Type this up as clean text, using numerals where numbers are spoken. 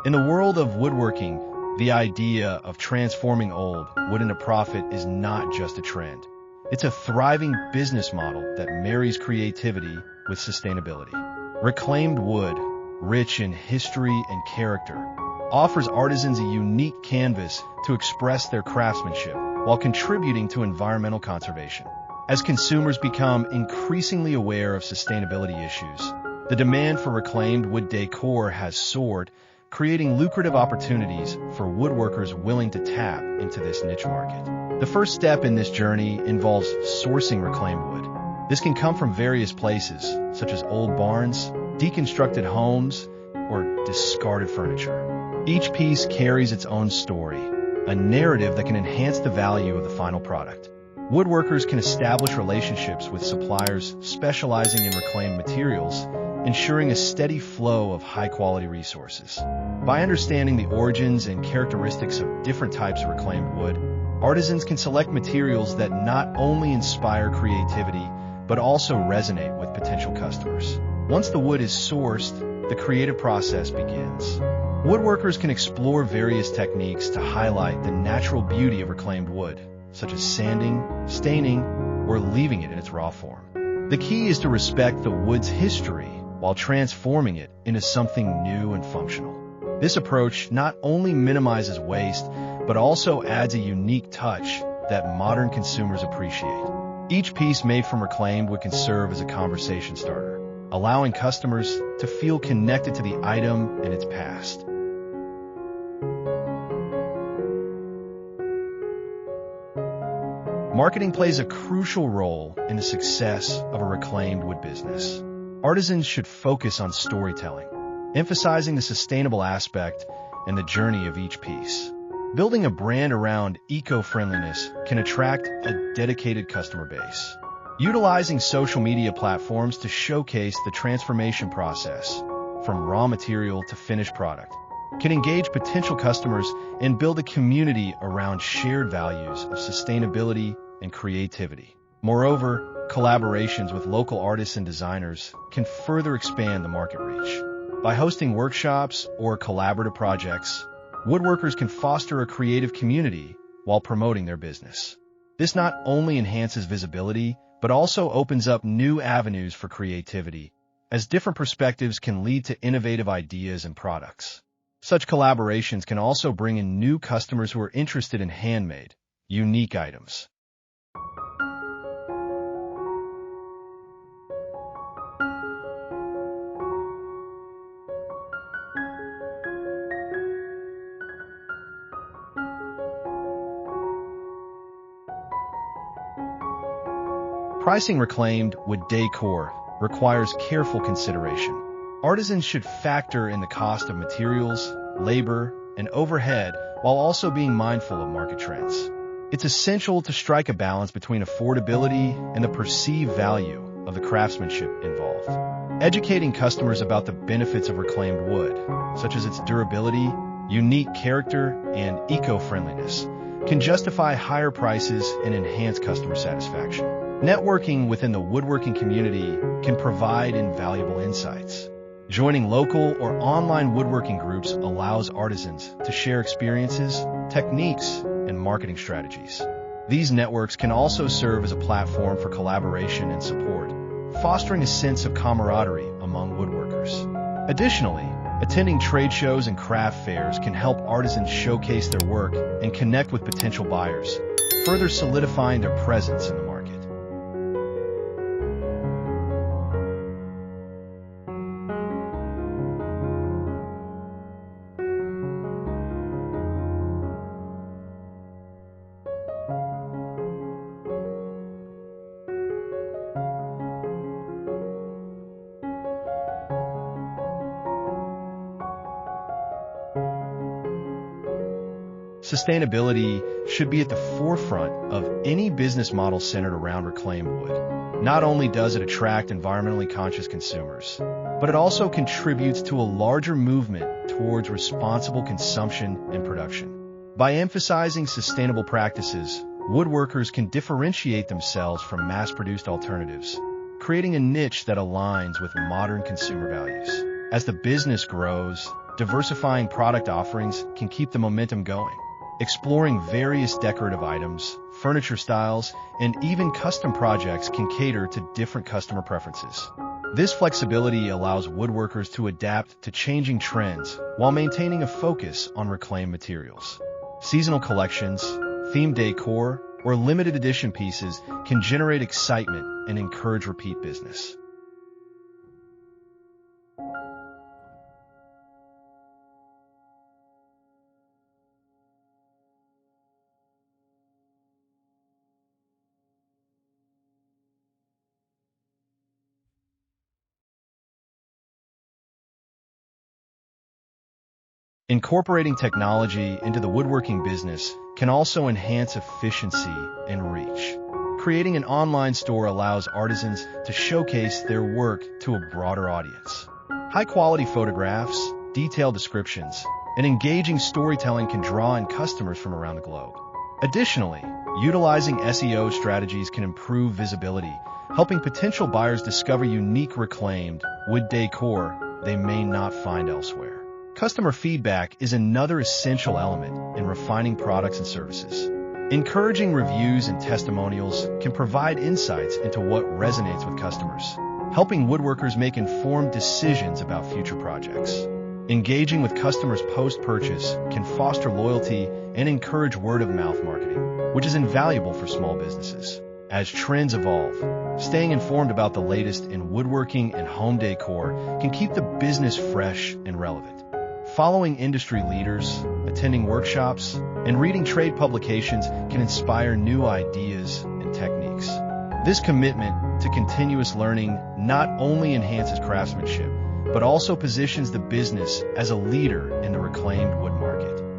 In the world of woodworking, the idea of transforming old wood into profit is not just a trend. It's a thriving business model that marries creativity with sustainability. Reclaimed wood, rich in history and character, offers artisans a unique canvas to express their craftsmanship while contributing to environmental conservation. As consumers become increasingly aware of sustainability issues, the demand for reclaimed wood decor has soared, creating lucrative opportunities for woodworkers willing to tap into this niche market. The first step in this journey involves sourcing reclaimed wood. This can come from various places, such as old barns, deconstructed homes, or discarded furniture. Each piece carries its own story, a narrative that can enhance the value of the final product. Woodworkers can establish relationships with suppliers specializing in reclaimed materials, ensuring a steady flow of high-quality resources. By understanding the origins and characteristics of different types of reclaimed wood, artisans can select materials that not only inspire creativity, but also resonate with potential customers. Once the wood is sourced, the creative process begins. Woodworkers can explore various techniques to highlight the natural beauty of reclaimed wood, such as sanding, staining, or leaving it in its raw form. The key is to respect the wood's history while transforming it into something new and functional. This approach not only minimizes waste, but also adds a unique touch that modern consumers appreciate. Each piece made from reclaimed wood can serve as a conversation starter, allowing customers to feel connected to the item and its past. Marketing plays a crucial role in the success of a reclaimed wood business. Artisans should focus on storytelling, emphasizing the sustainable aspect and the journey of each piece. Building a brand around eco-friendliness can attract a dedicated customer base. Utilizing social media platforms to showcase the transformation process, from raw material to finished product, can engage potential customers and build a community around shared values of sustainability and creativity. Moreover, collaborations with local artists and designers can further expand the market reach. By hosting workshops or collaborative projects, woodworkers can foster a creative community while promoting their business. This not only enhances visibility, but also opens up new avenues for creativity, as different perspectives can lead to innovative ideas and products. Such collaborations can also bring in new customers who are interested in handmade, unique items. Pricing reclaimed wood decor requires careful consideration. Artisans should factor in the cost of materials, labor, and overhead while also being mindful of market trends. It's essential to strike a balance between affordability and the perceived value of the craftsmanship involved. Educating customers about the benefits of reclaimed wood, such as its durability, unique character, and eco-friendliness, can justify higher prices and enhance customer satisfaction. Networking within the woodworking community can provide invaluable insights. Joining local or online woodworking groups allows artisans to share experiences, techniques, and marketing strategies. These networks can also serve as a platform for collaboration and support, fostering a sense of camaraderie among woodworkers. Additionally, attending trade shows and craft fairs can help artisans showcase their work and connect with potential buyers, further solidifying their presence in the market. Sustainability should be at the forefront of any business model centered around reclaimed wood. Not only does it attract environmentally conscious consumers, but it also contributes to a larger movement towards responsible consumption and production. By emphasizing sustainable practices, woodworkers can differentiate themselves from mass-produced alternatives, creating a niche that aligns with modern consumer values. As the business grows, diversifying product offerings can keep the momentum going. Exploring various decorative items, furniture styles, and even custom projects can cater to different customer preferences. This flexibility allows woodworkers to adapt to changing trends while maintaining a focus on reclaimed materials. Seasonal collections, themed decor, or limited edition pieces can generate excitement and encourage repeat business. Incorporating technology into the woodworking business can also enhance efficiency and reach. Creating an online store allows artisans to showcase their work to a broader audience. High-quality photographs, detailed descriptions, and engaging storytelling can draw in customers from around the globe. Additionally, utilizing SEO strategies can improve visibility, helping potential buyers discover unique reclaimed wood decor they may not find elsewhere. Customer feedback is another essential element in refining products and services. Encouraging reviews and testimonials can provide insights into what resonates with customers, helping woodworkers make informed decisions about future projects. Engaging with customers post-purchase can foster loyalty and encourage word-of-mouth marketing, which is invaluable for small businesses. As trends evolve, staying informed about the latest in woodworking and home decor can keep the business fresh and relevant. Following industry leaders, attending workshops, and reading trade publications can inspire new ideas and techniques. This commitment to continuous learning not only enhances craftsmanship, but also positions the business as a leader in the reclaimed wood market.